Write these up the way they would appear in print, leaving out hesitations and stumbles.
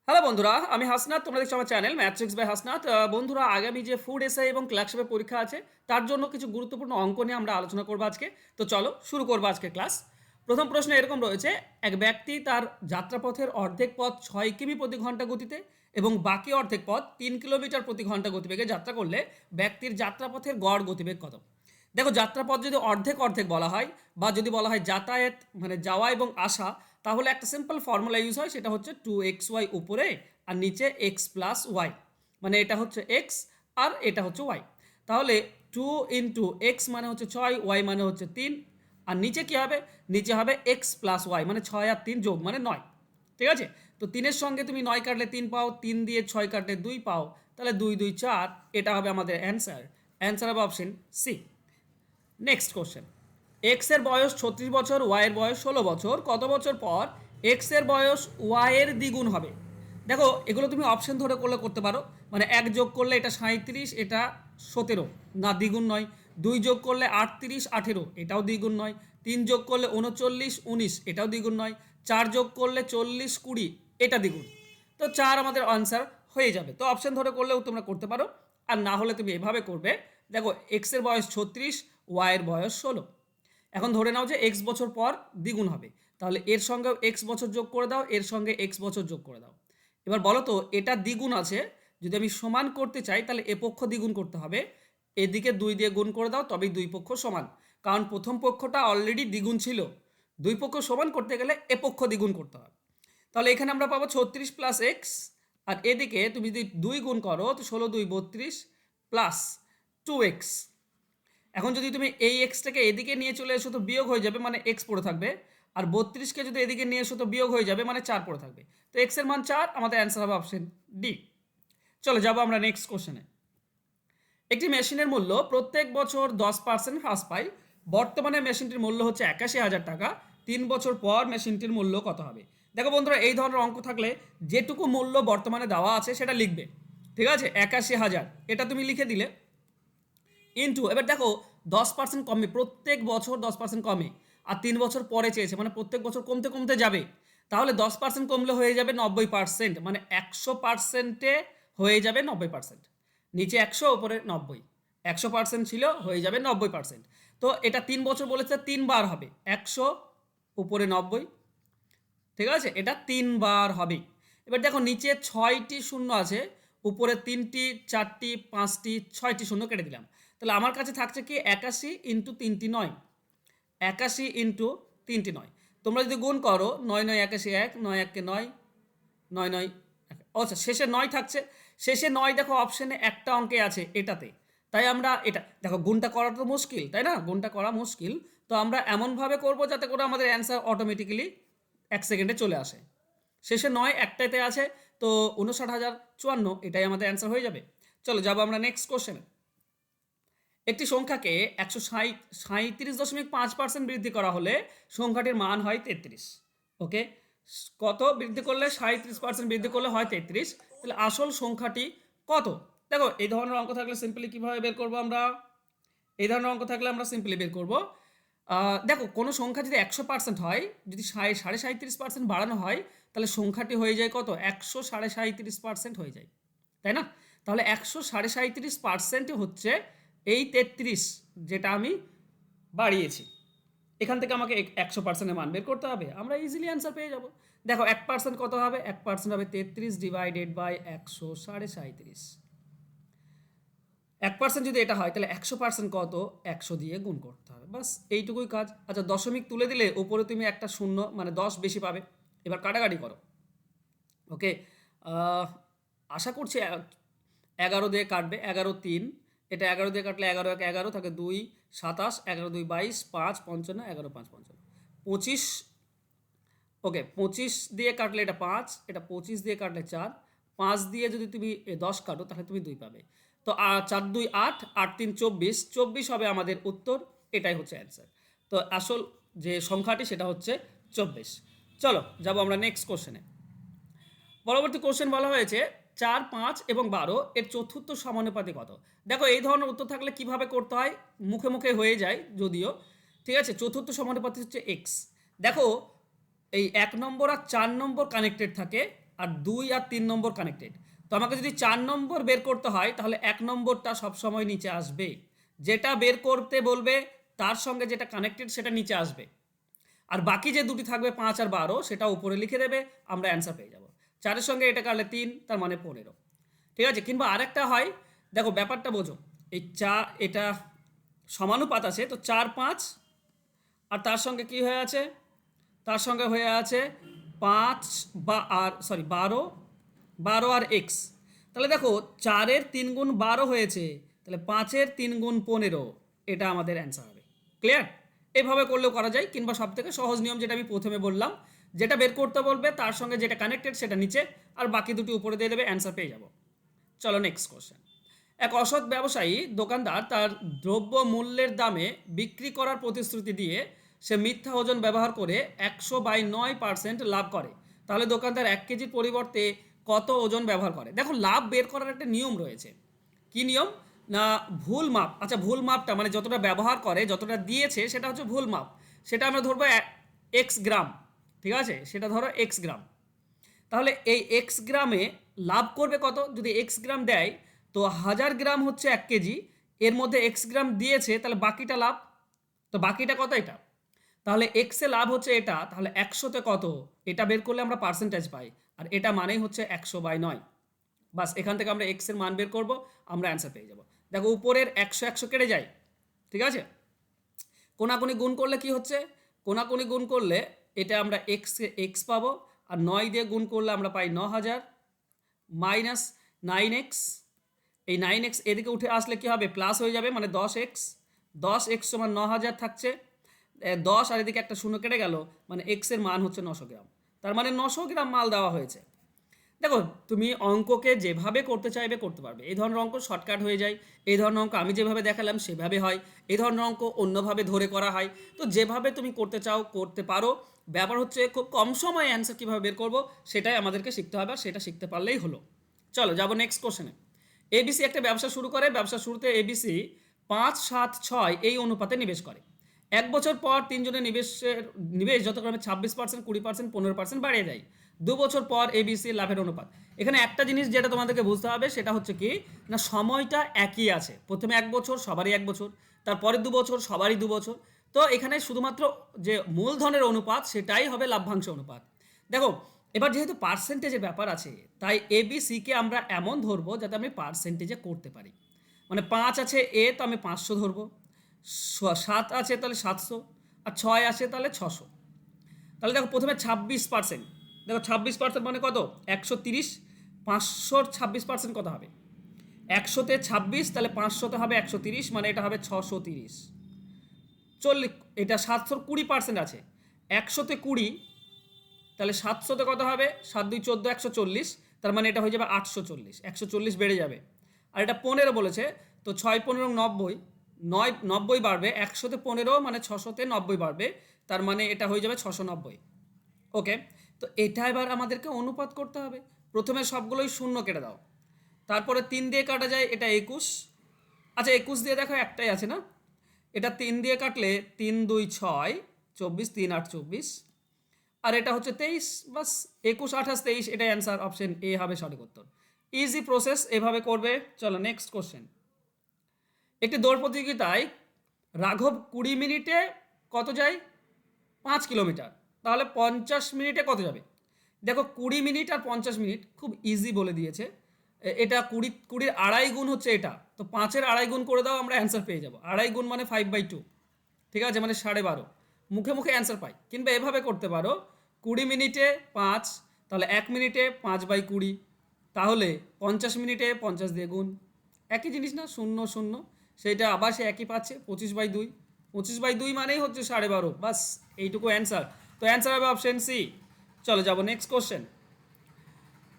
Hello বন্ধুরা, আমি হাসনাত। তোমরা দেখছো আমার চ্যানেল ম্যাট্রিক্স বাই হাসনাত। বন্ধুরা, আগামী যে ফুড এসআই এবং ক্লার্কশিপের পরীক্ষা আছে তার জন্য কিছু গুরুত্বপূর্ণ অঙ্ক নিয়ে আমরা আলোচনা করবো আজকে। তো চলো শুরু করবো আজকে ক্লাস। প্রথম প্রশ্ন এরকম রয়েছে: এক ব্যক্তি তার যাত্রাপথের অর্ধেক পথ 6 কিমি প্রতি ঘন্টা গতিতে এবং বাকি অর্ধেক পথ 3 কিলোমিটার প্রতি ঘন্টা গতিবেগে যাত্রা করলে ব্যক্তির যাত্রাপথের গড় গতিবেগ কত? দেখো, যাত্রাপথ যদি অর্ধেক অর্ধেক বলা হয় বা যদি বলা হয় যাতায়াত মানে যাওয়া এবং আসা, তাহলে একটা সিম্পল ফর্মুলা ইউজ হয়, সেটা হচ্ছে 2xy উপরে আর নিচে এক্স প্লাস ওয়াই। মানে এটা হচ্ছে এক্স আর এটা হচ্ছে ওয়াই। তাহলে 2 × x মানে হচ্ছে 6, ওয়াই মানে হচ্ছে 3, আর নিচে কি হবে? নিচে হবে এক্স প্লাস ওয়াই মানে 6 আর 3 যোগ মানে 9। ঠিক আছে? তো 3-এর সঙ্গে তুমি 9 কাটলে 3 পাও, 3 দিয়ে 6 কাটলে 2 পাও, তাহলে 2 2 4। এটা হবে আমাদের অ্যান্সার। অ্যান্সার হবে option C. Next question: X এর বয়স 36 বছর, ওয়াই এর বয়স 16 বছর। কত বছর পর এক্স এর বয়স ওয়াই এর দ্বিগুণ হবে? দেখো, এগুলো তুমি অপশন ধরে করলে করতে পারো। মানে 1 যোগ করলে এটা 37, এটা 17, না দ্বিগুণ নয়। 2 যোগ করলে 38 18, এটাও দ্বিগুণ নয়। 3 যোগ করলে 39 19, এটাও দ্বিগুণ নয়। 4 যোগ করলে 40 20, এটা দ্বিগুণ। তো 4 আমাদের আনসার হয়ে যাবে। তো অপশন ধরে করলেও তোমরা করতে পারো, আর না হলে তুমি এভাবে করবে। দেখো, এক্স এর বয়স 36, ওয়াই এর বয়স 16। এখন ধরে নাও যে এক্স বছর পর দ্বিগুণ হবে, তাহলে এর সঙ্গে এক্স বছর যোগ করে দাও, এর সঙ্গে এক্স বছর যোগ করে দাও। এবার বলো তো, এটা দ্বিগুণ আছে, যদি আমি সমান করতে চাই তাহলে এ পক্ষ দ্বিগুণ করতে হবে। এদিকে 2 দিয়ে গুণ করে দাও, তবেই দুই পক্ষ সমান। কারণ প্রথম পক্ষটা অলরেডি দ্বিগুণ ছিল, দুই পক্ষ সমান করতে গেলে এ পক্ষ দ্বিগুণ করতে হবে। তাহলে এখানে আমরা পাবো 36 প্লাস এক্স, আর এদিকে তুমি যদি 2 গুণ করো তো 16 2 32 প্লাস 2x। এখন যদি তুমি এই এক্সটাকে এদিকে নিয়ে চলে এসো তো বিয়োগ হয়ে যাবে, মানে এক্স পড়ে থাকবে। আর 32কে যদি এদিকে নিয়ে এসো তো বিয়োগ হয়ে যাবে, মানে 4 পড়ে থাকবে। তো এক্স এর মান 4, আমাদের অ্যান্সার হবে অপশন ডি। চলো যাবো আমরা নেক্সট কোশ্চেনে। একটি মেশিনের মূল্য প্রত্যেক বছর 10% হ্রাস পায়। বর্তমানে মেশিনটির মূল্য হচ্ছে 81,000 টাকা। 3 বছর পর মেশিনটির মূল্য কত হবে? দেখো বন্ধুরা, এই ধরনের অঙ্ক থাকলে যেটুকু মূল্য বর্তমানে দেওয়া আছে সেটা লিখবে। ঠিক আছে? 81,000 এটা তুমি লিখে দিলে, ইন্টু, এবার দেখো 10% কমে, প্রত্যেক বছর 10% কমে। আর 3 বছর পরে চেয়েছে, মানে প্রত্যেক বছর কমতে কমতে যাবে। তাহলে 10% কমলে হয়ে যাবে 90%, মানে 100%-এ হয়ে যাবে 90%। নিচে 100, উপরে 90। 100% ছিল, হয়ে যাবে 90%। তো এটা 3 বছর বলেছে, 3 বার হবে 100 উপরে 90। ঠিক আছে? এটা 3 বার হবে। এবার দেখো, নিচে 6টি শূন্য আছে, উপরে 3টি 4টি 5টি 6টি শূন্য কেটে দিলাম। তাহলে আমার কাছে থাকছে কি 81 × 3টি 9। 81 × 3টি 9। তোমরা যদি গুণ করো 9 9 81 1, 9 1 9, 9 9। আচ্ছা, শেষে 9 থাকছে। শেষে 9 দেখো অপশনে একটা অঙ্কে আছে এটাতে। তাই আমরা এটা দেখো, গুণটা করা তো মুশকিল, তাই না? গুণটা করা মুশকিল। তো আমরা এমনভাবে করব যাতে করে আমাদের অ্যান্সার অটোমেটিক্যালি 1 সেকেন্ডে চলে আসে। শেষে 9 একটাতে আছে, তো 59,054, এটাই আমাদের অ্যান্সার হয়ে যাবে। চলো যাবো আমরা নেক্সট কোশ্চেনে। একটি সংখ্যাকে 137.5% বৃদ্ধি করা হলে সংখ্যাটির মান হয় 33। ওকে, কত বৃদ্ধি করলে? 37% বৃদ্ধি করলে হয় 33। তাহলে আসল সংখ্যাটি কত? দেখো, এই ধরনের অঙ্ক থাকলে সিম্পলি কীভাবে বের করবো আমরা? এই ধরনের অঙ্ক থাকলে আমরা সিম্পলি বের করবো। দেখো, কোনো সংখ্যা যদি 100% হয়, যদি 37.5% বাড়ানো হয়, তাহলে সংখ্যাটি হয়ে যায় কত? 137.5% হয়ে যায়, তাই না? তাহলে 137.5% হচ্ছে এই 33, যেটা আমি বাড়িয়েছি। এখান থেকে আমাকে 100%-এর মান বের করতে হবে, আমরা ইজিলি অ্যান্সার পেয়ে যাব। দেখো, 1% কত হবে? 1% হবে 33 ডিভাইডেড বাই 137.5। 1% যদি এটা হয় তাহলে 100% কত? 100 দিয়ে গুণ করতে হবে, বাস এইটুকুই কাজ। আচ্ছা, দশমিক তুলে দিলে উপরে তুমি একটা শূন্য মানে 10 বেশি পাবে। এবার কাটাকাটি করো। ওকে, আশা করছি 11 দিয়ে কাটবে। 11 3, এটা 11 দিয়ে কাটলে 11 1 11 থাকে 2 27, 11 2 22, 5 55, 11 5 55, 25। ওকে, 25 দিয়ে কাটলে এটা 5, এটা 25 দিয়ে কাটলে 4, 5 দিয়ে যদি তুমি 10 কাটো তাহলে তুমি 2 পাবে। তো 4 2 8, 8 3 24, 24 হবে আমাদের উত্তর। এটাই হচ্ছে অ্যান্সার। তো আসল যে সংখ্যাটি সেটা হচ্ছে 24। চলো যাবো আমরা নেক্সট কোশ্চেনে। পরবর্তী কোশ্চেন বলা হয়েছে 4 5 এবং 12 এর চতুর্থ সমানুপাতি কত? দেখো, এই ধরনের উত্তর থাকলে কিভাবে করতে হয় মুখে মুখে হয়ে যায় যদিও। ঠিক আছে, চতুর্থ সমানুপাতি হচ্ছে এক্স। দেখো, এই 1 নম্বর আর 4 নম্বর কানেক্টেড থাকে, আর 2 আর 3 নম্বর কানেক্টেড। তো আমাকে যদি 4 নম্বর বের করতে হয় তাহলে 1 নম্বরটা সবসময় নিচে আসবে, যেটা বের করতে বলবে তার সঙ্গে যেটা কানেক্টেড সেটা নিচে আসবে, আর বাকি যে দুটি থাকবে 5 আর 12 সেটা উপরে লিখে দেবে, আমরা অ্যান্সার পেয়ে যাব। 4-এর সঙ্গে এটা কাটলে 3, তার মানে 15। ঠিক আছে, কিংবা আরেকটা হয়, দেখো ব্যাপারটা বোঝো, এই এটা সমানুপাত আছে, তো 4-5 আর তার সঙ্গে কি হয়ে আছে, তার সঙ্গে হয়ে আছে 5 বা আর সরি 12 আর এক্স। তাহলে দেখো 4-এর 3 গুণ 12 হয়েছে, তাহলে 5-এর 3 গুণ 15, এটা আমাদের অ্যান্সার হবে। ক্লিয়ার? এভাবে করলেও করা যায়, কিংবা সব থেকে সহজ নিয়ম যেটা আমি প্রথমে বললাম, যেটা বের করতে বলবে তার সঙ্গে যেটা কানেক্টেড সেটা নিচে, আর বাকি দুটি উপরে দিয়ে দেবে, অ্যান্সার পেয়ে যাব। চলো নেক্সট কোশ্চেন। এক অসৎ ব্যবসায়ী দোকানদার তার দ্রব্য মূল্যের দামে বিক্রি করার প্রতিশ্রুতি দিয়ে সে মিথ্যা ওজন ব্যবহার করে 100/9% লাভ করে। তাহলে দোকানদার 1 কেজির পরিবর্তে কত ওজন ব্যবহার করে? দেখো লাভ বের করার একটা নিয়ম রয়েছে। কি নিয়ম? না ভুল মাপ। আচ্ছা, ভুল মাপটা মানে যতটা ব্যবহার করে, যতটা দিয়েছে সেটা হচ্ছে ভুল মাপ, সেটা আমরা ধরবো এক্স গ্রাম। ঠিক আছে, সেটা ধরো এক্স গ্রাম। তাহলে এই এক্স গ্রামে লাভ করবে কত? যদি এক্স গ্রাম দেয় তো 1000 গ্রাম হচ্ছে 1 কেজি, এর মধ্যে এক্স গ্রাম দিয়েছে, তাহলে বাকিটা লাভ। তো বাকিটা কত? এটা। তাহলে এক্সে লাভ হচ্ছে এটা, তাহলে 100তে কত? এটা বের করলে আমরা পার্সেন্টেজ পাই, আর এটা মানেই হচ্ছে 100/9। বাস, এখান থেকে আমরা এক্স এর মান বের করব, আমরা অ্যান্সার পেয়ে যাব। দেখো উপরের 100 কেটে যায়, ঠিক আছে। কোনাকুনি গুণ করলে কি হচ্ছে? কোনাকুনি গুণ করলে এটা আমরা এক্স পাবো, আর 9 দিয়ে গুণ করলে আমরা পাই 9000 মাইনাস 9x। এই 9x এদিকে উঠে আসলে কি হবে? প্লাস হয়ে যাবে, মানে 10x সমান 9000 থাকছে। 10 আর এদিকে একটা শূন্য কেটে গেল, মানে এক্স এর মান হচ্ছে 900 গ্রাম। তার মানে 900 গ্রাম মাল দেওয়া হয়েছে। দেখো তুমি অঙ্ককে যেভাবে করতে চাইবে করতে পারবে। এই ধরনের অঙ্ক শর্টকাট হয়ে যায়, এই ধরনের অঙ্ক আমি যেভাবে দেখালাম সেভাবে হয়, এই ধরনের অঙ্ক অন্যভাবে ধরে করা হয়। তো যেভাবে তুমি করতে চাও করতে পারো, ব্যাপার হচ্ছে খুব কম সময়ে অ্যান্সার কীভাবে বের করবো সেটাই আমাদেরকে শিখতে হবে, আর সেটা শিখতে পারলেই হলো। চলো যাবো নেক্সট কোশ্চেনে। এবিসি একটা ব্যবসা শুরু করে, ব্যবসা শুরুতে এবিসি 5-7-6 এই অনুপাতে নিবেশ করে। 1 বছর পর তিনজনের নিবেশ যথাক্রমে 26%, 20%, 15% বাড়িয়ে দেয়। 2 বছর পর এবিসি লাভের অনুপাত। এখানে একটা জিনিস যেটা তোমাদেরকে বুঝতে হবে সেটা হচ্ছে কি না, সময়টা একই আছে। প্রথমে 1 বছর সবারই 1 বছর, তারপরে 2 বছর সবারই 2 বছর। তো এখানে শুধুমাত্র যে মূলধনের অনুপাত সেটাই হবে লাভ্যাংশ অনুপাত। দেখো এবার যেহেতু পার্সেন্টেজের ব্যাপার আছে, তাই এবিসিকে আমরা এমন ধরবো যাতে আমি পার্সেন্টেজে করতে পারি। মানে 5 আছে এ, তো আমি 500 ধরবো, 7 আছে তাহলে 700, আর 6 আছে তাহলে 600। তাহলে দেখো প্রথমে 26%। দেখো 26% মানে কত? 130। 500-র 26% কত হবে? 100-তে 26, তাহলে 500-তে হবে 130, মানে এটা হবে 630। 40, এটা 700-র 20% আছে, 100-তে 20, তাহলে 700-তে কত হবে? 7 2 14, 140, তার মানে এটা হয়ে যাবে 840। 140 বেড়ে যাবে, আর এটা 15 বলেছে, তো 6-15 90, 90 বাড়বে। 100-তে 15 মানে 600-তে 90 বাড়বে, তার মানে এটা হয়ে যাবে 690। ওকে, তো এটা এবার আমাদেরকে অনুপাত করতে হবে। প্রথমে সবগুলোই শূন্য কেটে দাও, তারপরে 3 দিয়ে কাটা যায়, এটা 21। আচ্ছা 21 দিয়ে দেখো একটাই আছে না, এটা 3 দিয়ে কাটলে 3 2 6, 24, 3 8 24, আর এটা হচ্ছে 23। বাস 21 28 23, এটাই অ্যান্সার, অপশন এ হবে সঠিক উত্তর। ইজি প্রসেস, এভাবে করবে। চলো নেক্সট কোশ্চেন। একটি দৌড় প্রতিযোগিতায় রাঘব 20 মিনিটে কত যায়? 5 কিলোমিটার। তাহলে 50 মিনিটে কত যাবে? দেখো 20 মিনিট আর 50 মিনিট খুব ইজি বলে দিয়েছে। এটা 20-20 আড়াই গুণ হচ্ছে এটা, তো 5-এর আড়াই গুণ করে দাও, আমরা অ্যান্সার পেয়ে যাবো। আড়াই গুণ মানে 5/2, ঠিক আছে, মানে 12.5। মুখে মুখে অ্যান্সার পাই, কিংবা এভাবে করতে পারো 20 মিনিটে 5, তাহলে 1 মিনিটে 5/20, তাহলে 50 মিনিটে 50 দিয়ে গুণ। একই জিনিস না, 0 0, সেইটা আবার সে একই পাচ্ছে, 25/2। 25/2 মানেই হচ্ছে 12.5। বাস এইটুকু অ্যান্সার। তো অ্যান্সার হবে অপশন সি। চলো যাবো নেক্সট কোশ্চেন।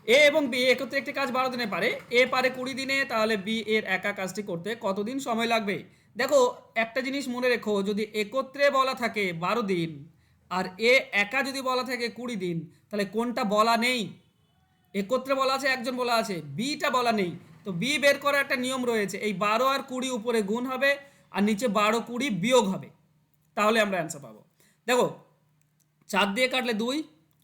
এ এবং বি একত্রে একটি কাজ 12 দিনে পারে, এ পারে 20 দিনে, তাহলে বি এর একা কাজটি করতে কতদিন সময় লাগবে? দেখো একটা জিনিস মনে রেখো, যদি একত্রে বলা থাকে 12 দিন আর এ একা যদি বলা থাকে 20 দিন, তাহলে কোনটা বলা নেই? একত্রে বলা আছে, একজন বলা আছে, বিটা বলা নেই। তো বি বের করার একটা নিয়ম রয়েছে, এই 12 আর 20 উপরে গুণ হবে, আর নিচে 12 20 বিয়োগ হবে, তাহলে আমরা অ্যান্সার পাবো। দেখো 4 দিয়ে কাটলে 2,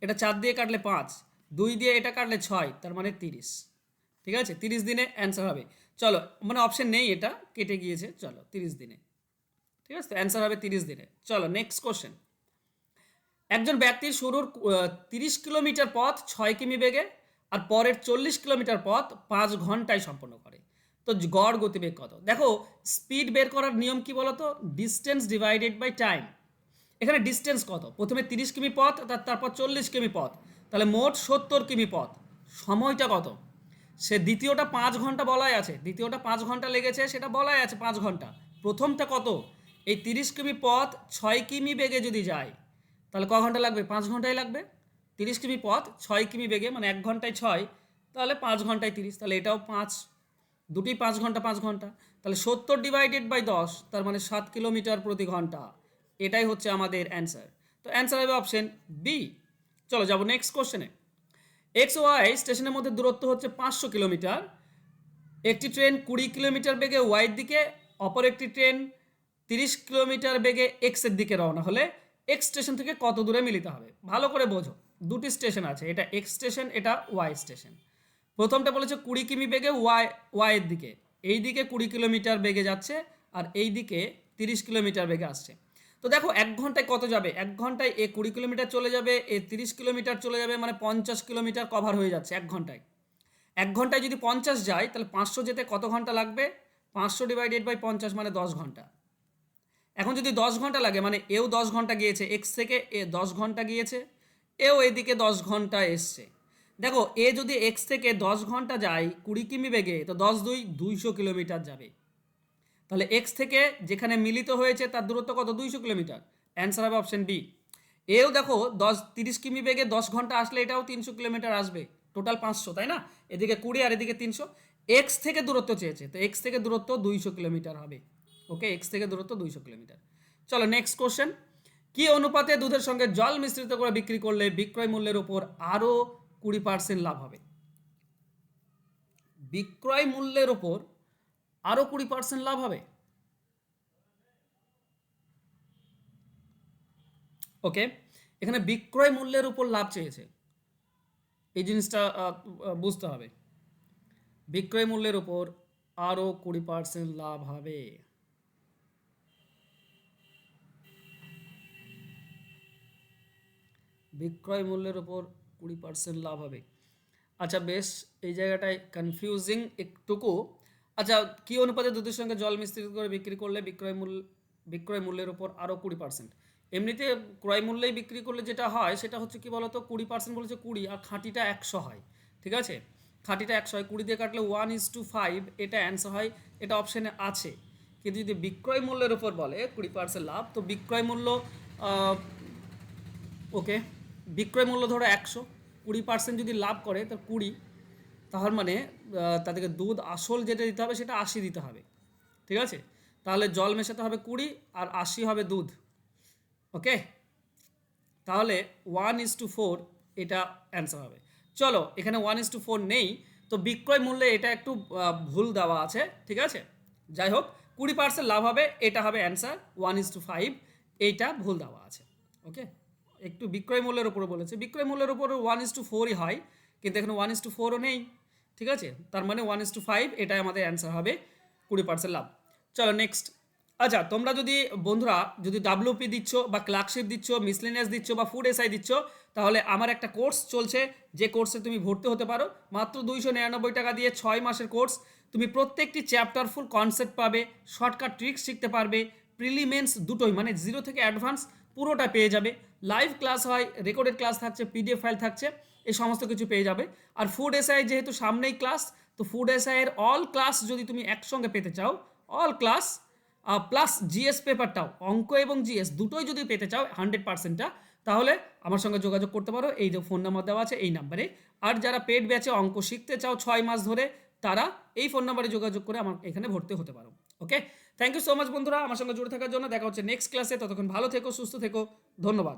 এটা 4 দিয়ে কাটলে 5, 2 দিয়ে এটা কাটলে 6, তার মানে 30। ঠিক আছে, 30 দিনে অ্যান্সার হবে। চলো, মানে অপশন নেই, এটা কেটে গিয়েছে। চলো 30 দিনে, ঠিক আছে, তো অ্যান্সার হবে 30 দিনে। চলো নেক্সট কোশ্চেন। একজন ব্যক্তির শুরুর 30 কিলোমিটার পথ 6 কিমি বেগে আর পরের 40 কিলোমিটার পথ 5 ঘন্টায় সম্পন্ন করে, তো গড় গতিবেগ কত? দেখো, স্পিড বের করার নিয়ম কি বলতো? Distance divided by time. এখানে ডিস্টেন্স কত? প্রথমে 30 কিমি পথ, তারপর 40 কিমি পথ, তাহলে মোট 70 কিমি পথ। সময়টা কত? সে দ্বিতীয়টা 5 ঘন্টা বলাই আছে, দ্বিতীয়টা 5 ঘন্টা লেগেছে সেটা বলাই আছে 5 ঘন্টা। প্রথমটা কত? এই 30 কিমি পথ 6 কিমি বেগে যদি যায়, তাহলে ক ঘন্টা লাগবে? 5 ঘন্টাই লাগবে। 30 কিমি পথ 6 কিমি বেগে, মানে 1 ঘন্টায় 6, তাহলে 5 ঘন্টায় 30, তাহলে এটাও 5, দুটি 5 ঘন্টা 5 ঘন্টা, তাহলে 70 ডিভাইডেড বাই 10, তার মানে 7 কিলোমিটার প্রতি ঘন্টা। এটাই হচ্ছে আমাদের অ্যান্সার। তো অ্যান্সার হবে অপশন বি। চলো যাবো নেক্সট কোশ্চেনে। এক্স ওয়াই স্টেশনের মধ্যে দূরত্ব হচ্ছে 500 কিলোমিটার। একটি ট্রেন 20 কিলোমিটার বেগে ওয়াইয়ের দিকে, অপর একটি ট্রেন 30 কিলোমিটার বেগে এক্সের দিকে রওনা হলে এক্স স্টেশন থেকে কত দূরে মিলিত হবে? ভালো করে বোঝো, দুটি স্টেশন আছে, এটা এক্স স্টেশন, এটা ওয়াই স্টেশন। প্রথমটা বলেছে 20 কিমি বেগে ওয়াইয়ের দিকে, এই দিকে 20 কিলোমিটার বেগে যাচ্ছে আর এই দিকে 30 কিলোমিটার বেগে আসছে। তো দেখো 1 ঘন্টায় কত যাবে? 1 ঘন্টায় এ 20 কিলোমিটার চলে যাবে, এ 30 কিলোমিটার চলে যাবে, মানে 50 কিলোমিটার কভার হয়ে যাচ্ছে 1 ঘন্টায়। 1 ঘন্টায় যদি 50 যায়, তাহলে 500 যেতে কত ঘন্টা লাগবে? 500 ডিভাইডেড বাই 50, মানে 10 ঘন্টা। এখন যদি 10 ঘন্টা লাগে, মানে এও 10 ঘন্টা গিয়েছে, এক্স থেকে এ 10 ঘন্টা গিয়েছে, এও এদিকে 10 ঘন্টা এসছে। দেখো, এ যদি এক্স থেকে 10 ঘন্টা যায় 20 কিমি বেগে, তো 10 2 200 কিলোমিটার যাবে। তাহলে এক্স থেকে যেখানে মিলিত হয়েছে তার দূরত্ব কত? 200 কিলোমিটার। অ্যান্সার হবে অপশন বি। এও দেখো 30 কিমি বেগে 10 ঘন্টা আসলে এটাও 300 কিলোমিটার আসবে, টোটাল 500, তাই না? এদিকে 20 আর এদিকে 300। এক্স থেকে দূরত্ব চেয়েছে, তো এক্স থেকে দূরত্ব 200 কিলোমিটার হবে। ওকে, এক্স থেকে দূরত্ব 200 কিলোমিটার। চলো নেক্সট কোশ্চেন। কি অনুপাতে দুধের সঙ্গে জল মিশ্রিত করে বিক্রি করলে বিক্রয় মূল্যের উপর আরও 20% লাভ হবে? বিক্রয় মূল্যের উপর আরও 20% লাভ হবে। ওকে, এখানে বিক্রয় মূল্যের উপর লাভ চেয়েছে, এই জিনিসটা বুঝতে হবে। বিক্রয় মূল্যের উপর আরও 20% লাভ হবে। বিক্রয় মূল্যের উপর 20% লাভ হবে। আচ্ছা বেশ, এই জায়গাটায় কনফিউজিং একটুকু। আচ্ছা, কি অনুপাতে দুধের সঙ্গে জল মিশ্রিত করে বিক্রি করলে বিক্রয় মূল্যের উপর আরও 20%? এমনিতে ক্রয় মূল্যেই বিক্রি করলে যেটা হয় সেটা হচ্ছে কি বলতো, 20% বলেছে 20, আর খাঁটিটা 100 হয়। ঠিক আছে, খাঁটিটা 100 হয়, 20 দিয়ে কাটলে 1:5, এটা অ্যান্সার হয়, এটা অপশানে আছে। কিন্তু যদি বিক্রয় মূল্যের উপর বলে 20% লাভ, তো বিক্রয় মূল্য, ওকে, বিক্রয় মূল্য ধরো 100, 20% যদি লাভ করে তো 20, তার মানে তাদেরকে দুধ আসল যেটা দিতে হবে সেটা 80 দিতে হবে। ঠিক আছে, তাহলে জল মেশাতে হবে 20 আর 80 হবে দুধ। ওকে, তাহলে 1:4 এটা অ্যান্সার হবে। চলো, এখানে 1:4 নেই, তো বিক্রয় মূল্যে এটা একটু ভুল দেওয়া আছে। ঠিক আছে, যাই হোক, 20% লাভ হবে, এটা হবে অ্যান্সার। 1:5 এইটা ভুল দেওয়া আছে। ওকে, একটু বিক্রয় মূল্যের উপরে বলেছে, বিক্রয় মূল্যের উপরে 1:4ই হয়, কিন্তু এখানে 1:4ও নেই। ঠিক আছে, তার মানে 1:5 এটাই আমাদের অ্যান্সার হবে, 20% লাভ। চলো নেক্সট। আচ্ছা, তোমরা যদি বন্ধুরা যদি ডাব্লিউপি দিচ্ছ বা ক্লার্কশিপ দিচ্ছ, মিসলেনিয়াস দিচ্ছ বা ফুড এসআই দিচ্ছ, তাহলে আমার একটা কোর্স চলছে, যে কোর্সে তুমি ভর্তি হতে পারো মাত্র 299 টাকা দিয়ে, 6 মাসের কোর্স। তুমি প্রত্যেকটি চ্যাপ্টার ফুল কনসেপ্ট পাবে, শর্টকাট ট্রিক্স শিখতে পারবে, প্রিলিমেন্স দুটোই, মানে 0 থেকে অ্যাডভান্স পুরোটা পেয়ে যাবে। লাইভ ক্লাস হয়, রেকর্ডেড ক্লাস থাকছে, পিডিএফ ফাইল থাকছে, এই সমস্ত কিছু পেয়ে যাবে। আর ফুড এসআই যেহেতু সামনেই ক্লাস, তো ফুড এসআই এর অল ক্লাস যদি তুমি একসঙ্গে পেতে চাও, অল ক্লাস প্লাস জিএস পেপারটাও, অঙ্ক এবং জিএস দুটোই যদি পেতে চাও 100%টা, তাহলে আমার সঙ্গে যোগাযোগ করতে পারো, এই যে ফোন নাম্বার দেওয়া আছে এই নাম্বারে। আর যারা পেড ব্যাচে অঙ্ক শিখতে চাও 6 মাস ধরে, তারা এই ফোন নাম্বারে যোগাযোগ করে আমার এখানে ভর্তি হতে পারো। ওকে, থ্যাংক ইউ সো মাচ বন্ধুরা আমার সঙ্গে জুড়ে থাকার জন্য। দেখা হচ্ছে নেক্সট ক্লাসে, ততক্ষণ ভালো থেকো, সুস্থ থেকো, ধন্যবাদ।